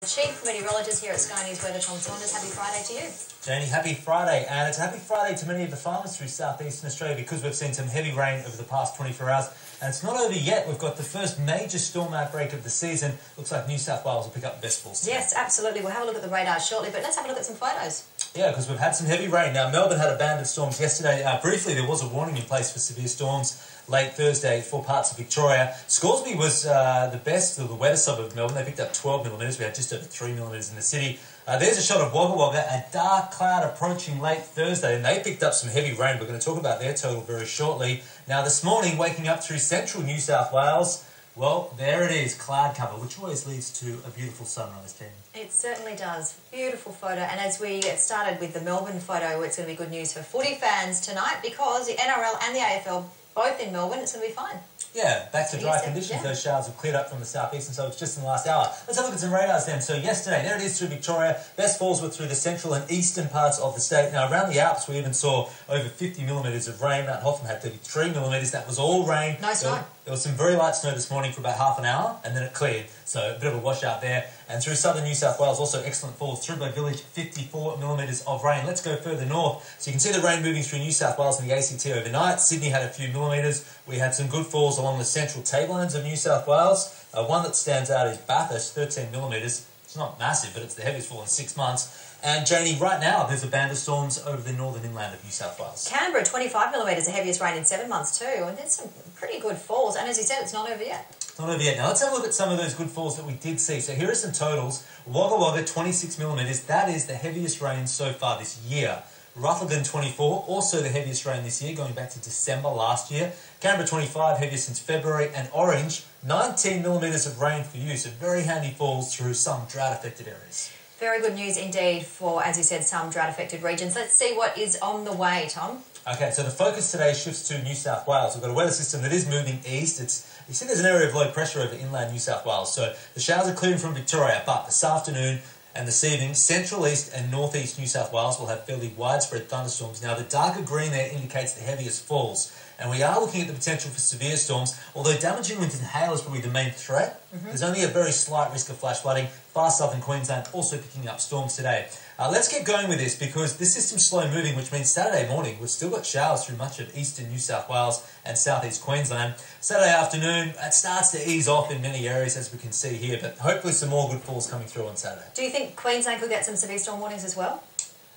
Chief Meteorologist here at Sky News Weather, Tom Saunders. Happy Friday to you. Janie, happy Friday. And it's a happy Friday to many of the farmers through southeastern Australia because we've seen some heavy rain over the past 24 hours. And it's not over yet. We've got the first major storm outbreak of the season. Looks like New South Wales will pick up the best falls today. Yes, absolutely. We'll have a look at the radar shortly, but let's have a look at some photos. Yeah, because we've had some heavy rain. Now, Melbourne had a band of storms yesterday. Briefly, there was a warning in place for severe storms late Thursday for parts of Victoria. Scoresby was the best of the wetter suburb of Melbourne. They picked up 12 millimetres. We had just over 3 millimetres in the city. There's a shot of Wagga Wagga, a dark cloud approaching late Thursday, and they picked up some heavy rain. We're going to talk about their total very shortly. Now, this morning, waking up through central New South Wales, well, there it is, cloud cover, which always leads to a beautiful sunrise, Jenny. It certainly does. Beautiful photo. And as we started with the Melbourne photo, it's going to be good news for footy fans tonight because the NRL and the AFL both in Melbourne, it's going to be fine. Yeah, back to dry conditions. Yeah. Those showers have cleared up from the southeast, and so it's just in the last hour. Let's have a look at some radars then. So yesterday, there it is through Victoria. Best falls were through the central and eastern parts of the state. Now, around the Alps, we even saw over 50 millimetres of rain. Mount Hotham had 33 millimetres. That was all rain. Nice snow. There was some very light snow this morning for about half an hour, and then it cleared. So a bit of a washout there. And through southern New South Wales, also excellent falls. Through by Village, 54 millimetres of rain. Let's go further north. So you can see the rain moving through New South Wales and the ACT overnight. Sydney had a few millimetres. We had some good falls along the central tablelands of New South Wales. One that stands out is Bathurst, 13 millimetres. It's not massive, but it's the heaviest fall in 6 months. And Janie, right now there's a band of storms over the northern inland of New South Wales. Canberra, 25 millimetres, the heaviest rain in 7 months too. And there's some pretty good falls. And as you said, it's not over yet. It's not over yet. Now let's have a look at some of those good falls that we did see. So here are some totals. Wagga Wagga, 26 millimetres. That is the heaviest rain so far this year. Rutherglen 24, also the heaviest rain this year, going back to December last year. Canberra 25, heaviest since February. And Orange, 19 millimetres of rain for you. So very handy falls through some drought-affected areas. Very good news indeed for, as you said, some drought-affected regions. Let's see what is on the way, Tom. Okay, so the focus today shifts to New South Wales. We've got a weather system that is moving east. You see there's an area of low pressure over inland New South Wales. So the showers are clearing from Victoria, but this afternoon and this evening, central east and northeast New South Wales will have fairly widespread thunderstorms. Now, the darker green there indicates the heaviest falls. And we are looking at the potential for severe storms, although damaging winds and hail is probably the main threat. There's only a very slight risk of flash flooding. Far southern Queensland also picking up storms today. Let's get going with this because this system's slow moving, which means Saturday morning we've still got showers through much of eastern New South Wales and southeast Queensland. Saturday afternoon, it starts to ease off in many areas as we can see here, but hopefully some more good falls coming through on Saturday. Do you think Queensland could get some severe storm warnings as well?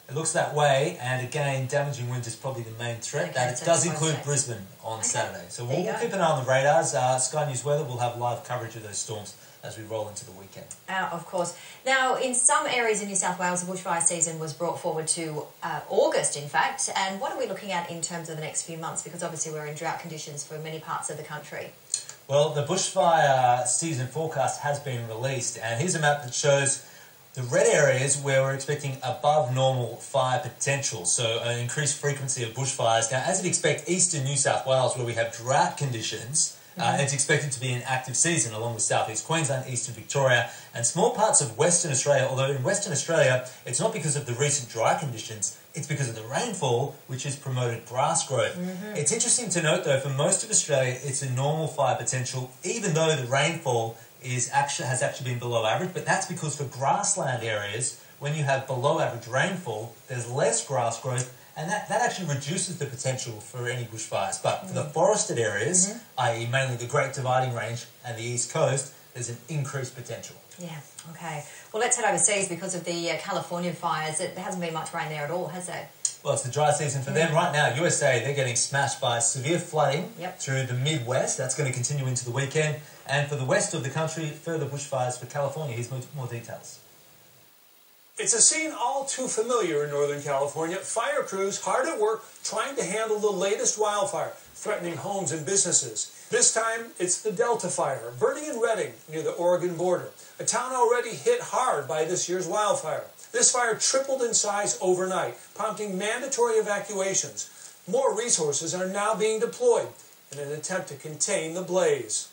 It looks that way, and again, damaging winds is probably the main threat. Okay, it does include Brisbane on Saturday. So we'll keep an eye on the radars. Sky News Weather will have live coverage of those storms as we roll into the weekend. Of course. Now, in some areas in New South Wales, the bushfire season was brought forward to August, in fact. And what are we looking at in terms of the next few months? Because obviously we're in drought conditions for many parts of the country. Well, the bushfire season forecast has been released, and here's a map that shows the red areas where we're expecting above normal fire potential, so an increased frequency of bushfires. Now, as you'd expect, eastern New South Wales, where we have drought conditions, it's expected to be an active season, along with southeast Queensland, eastern Victoria, and small parts of Western Australia, although in Western Australia, it's not because of the recent dry conditions, it's because of the rainfall, which has promoted grass growth. It's interesting to note, though, for most of Australia, it's a normal fire potential, even though the rainfall has actually been below average, but that's because for grassland areas, when you have below average rainfall, there's less grass growth, and that actually reduces the potential for any bushfires. But for the forested areas, i.e. mainly the Great Dividing Range and the East Coast, there's an increased potential. Yeah, okay. Well, let's head overseas because of the California fires. There hasn't been much rain there at all, has there? Well, it's the dry season for them. Right now, USA, they're getting smashed by severe flooding through the Midwest. That's going to continue into the weekend. And for the west of the country, further bushfires for California. Here's more details. It's a scene all too familiar in Northern California. Fire crews hard at work trying to handle the latest wildfire, threatening homes and businesses. This time, it's the Delta Fire, burning in Redding near the Oregon border, a town already hit hard by this year's wildfire. This fire tripled in size overnight, prompting mandatory evacuations. More resources are now being deployed in an attempt to contain the blaze.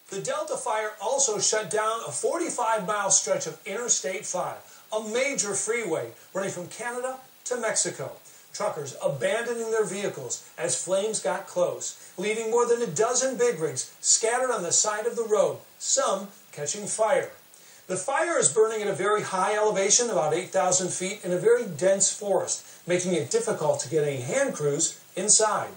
The Delta Fire also shut down a 45-mile stretch of Interstate 5, a major freeway running from Canada to Mexico. Truckers abandoning their vehicles as flames got close, leaving more than a dozen big rigs scattered on the side of the road, some catching fire. The fire is burning at a very high elevation, about 8,000 feet, in a very dense forest, making it difficult to get any hand crews inside.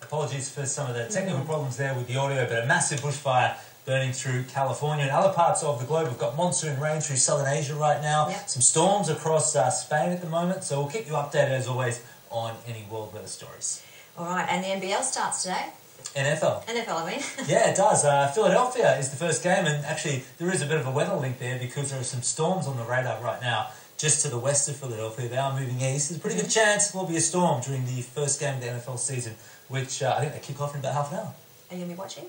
Apologies for some of the technical problems there with the audio, but a massive bushfire burning through California and other parts of the globe. We've got monsoon rain through southern Asia right now, some storms across Spain at the moment, so we'll keep you updated as always on any world weather stories. All right, and the NBL starts today. NFL, I mean. Yeah, it does. Philadelphia is the first game, and actually there is a bit of a weather link there because there are some storms on the radar right now just to the west of Philadelphia. They are moving east. There's a pretty good chance there will be a storm during the first game of the NFL season, which I think they kick off in about half an hour. Are you going to be watching?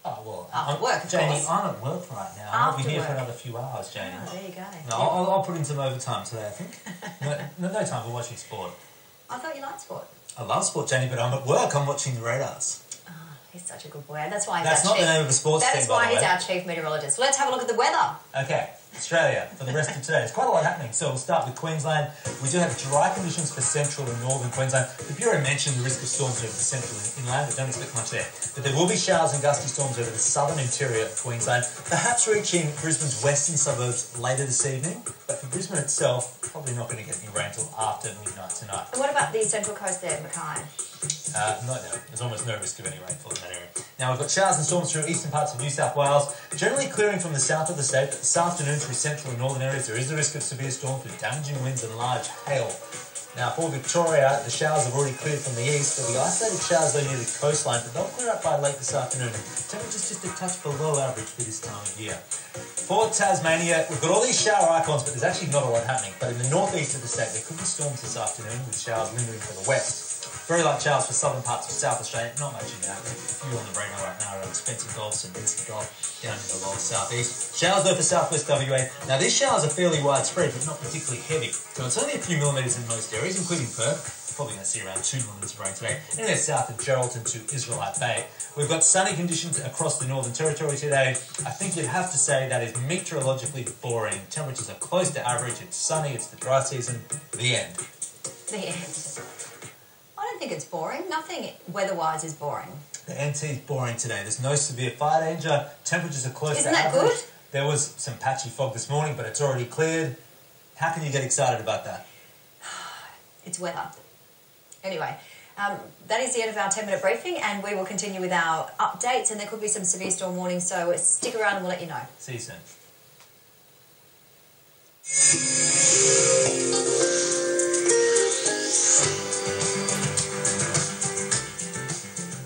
Oh, well, after work, of Janie, course. I'm at work right now. I'll be here for another few hours, Janie. Oh, there you go. No, I'll put in some overtime today, I think. No time for watching sport. I thought you liked sport. I love sport, Janie, but I'm at work. I'm watching the Raiders. He's such a good boy, and that's why he's That's our not the name of the sports team, by the way. That's why he's our chief meteorologist. Let's have a look at the weather. Okay, Australia for the rest of today. There's quite a lot happening. So we'll start with Queensland. We do have dry conditions for central and northern Queensland. The Bureau mentioned the risk of storms over the central and inland, but don't expect much there. But there will be showers and gusty storms over the southern interior of Queensland, perhaps reaching Brisbane's western suburbs later this evening. But for Brisbane itself, probably not going to get any rain until after midnight tonight. And what about the central coast there, Mackay? No, there's almost no risk of any rainfall in that area. Now we've got showers and storms through eastern parts of New South Wales, generally clearing from the south of the state, but this afternoon through central and northern areas there is the risk of severe storms with damaging winds and large hail. Now for Victoria, the showers have already cleared from the east. There'll be isolated showers though near the coastline, but they'll clear up by late this afternoon. Temperatures just a touch below average for this time of year. For Tasmania, we've got all these shower icons, but there's actually not a lot happening. But in the northeast of the state, there could be storms this afternoon with showers lingering for the west. Very light showers for southern parts of South Australia, not much in that. A few on the radar right now around Spencer Gulf and Vincent Gulf down in the lower southeast. Showers though for southwest WA. Now these showers are fairly widespread, but not particularly heavy. So it's only a few millimetres in most areas, including Perth. Probably going to see around 2 millimetres of rain today. Anywhere south of Geraldton to Israelite Bay. We've got sunny conditions across the Northern Territory today. I think you'd have to say that is meteorologically boring. Temperatures are close to average. It's sunny. It's the dry season. The end. The end. I don't think it's boring. Nothing weather-wise is boring. The NT is boring today. There's no severe fire danger. Temperatures are close Isn't to that average. good? There was some patchy fog this morning, but it's already cleared. How can you get excited about that? It's weather. Anyway, that is the end of our 10-minute briefing, and we will continue with our updates, and there could be some severe storm warnings, so stick around and we'll let you know. See you soon.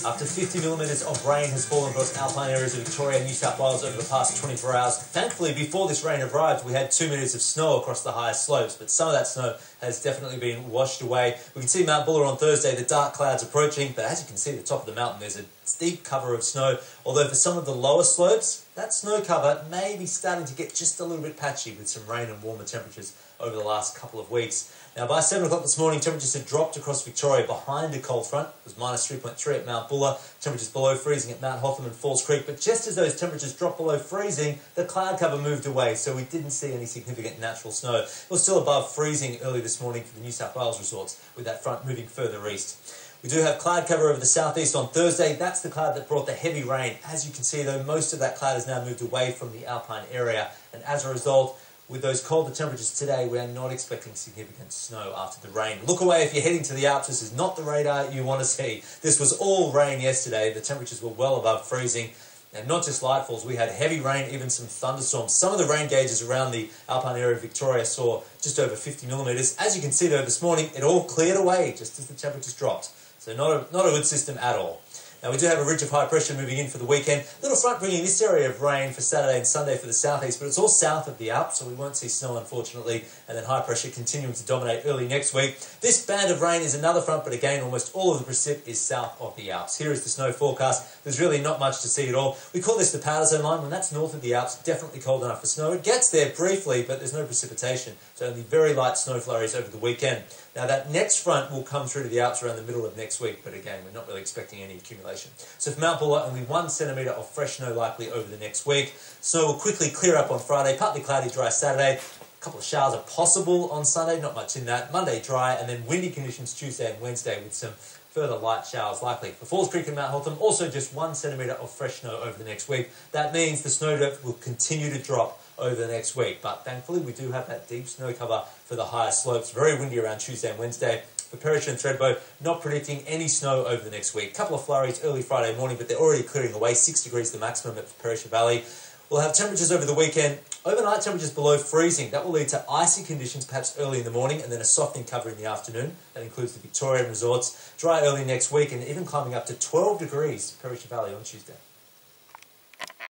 Up to 50 millimetres of rain has fallen across alpine areas of Victoria and New South Wales over the past 24 hours. Thankfully, before this rain arrived, we had 2 metres of snow across the highest slopes, but some of that snow has definitely been washed away. We can see Mount Buller on Thursday, the dark clouds approaching, but as you can see at the top of the mountain, there's a steep cover of snow, although for some of the lower slopes, that snow cover may be starting to get just a little bit patchy with some rain and warmer temperatures over the last couple of weeks. Now, by 7 o'clock this morning, temperatures had dropped across Victoria behind a cold front. It was minus 3.3 at Mount Buller, temperatures below freezing at Mount Hotham and Falls Creek. But just as those temperatures dropped below freezing, the cloud cover moved away, so we didn't see any significant natural snow. It was still above freezing early this morning for the New South Wales resorts, with that front moving further east. We do have cloud cover over the southeast on Thursday. That's the cloud that brought the heavy rain. As you can see, though, most of that cloud has now moved away from the alpine area, and as a result, with those colder temperatures today, we are not expecting significant snow after the rain. Look away if you're heading to the Alps. This is not the radar you want to see. This was all rain yesterday. The temperatures were well above freezing. And not just light falls, we had heavy rain, even some thunderstorms. Some of the rain gauges around the alpine area of Victoria saw just over 50 millimetres. As you can see though, this morning, it all cleared away just as the temperatures dropped. So not a good system at all. Now we do have a ridge of high pressure moving in for the weekend. Little front bringing this area of rain for Saturday and Sunday for the southeast, but it's all south of the Alps, so we won't see snow unfortunately, and then high pressure continuing to dominate early next week. This band of rain is another front, but again almost all of the precip is south of the Alps. Here is the snow forecast. There's really not much to see at all. We call this the powder zone line. When that's north of the Alps, definitely cold enough for snow. It gets there briefly, but there's no precipitation, so only very light snow flurries over the weekend. Now that next front will come through to the Alps around the middle of next week, but again, we're not really expecting any accumulation. So for Mount Buller, only 1 centimetre of fresh snow likely over the next week. Snow will quickly clear up on Friday, partly cloudy, dry Saturday. couple of showers are possible on Sunday, not much in that. Monday dry, and then windy conditions Tuesday and Wednesday with some further light showers likely. For Falls Creek and Mount Halton, also just 1 centimetre of fresh snow over the next week. That means the snow depth will continue to drop over the next week, but thankfully we do have that deep snow cover for the higher slopes. Very windy around Tuesday and Wednesday. For Perisher and Thredbo, not predicting any snow over the next week. A couple of flurries early Friday morning, but they're already clearing away. 6 degrees the maximum at Perisher Valley. We'll have temperatures over the weekend. Overnight temperatures below freezing. That will lead to icy conditions perhaps early in the morning and then a softening cover in the afternoon. That includes the Victorian resorts. Dry early next week and even climbing up to 12 degrees Perisher Valley on Tuesday.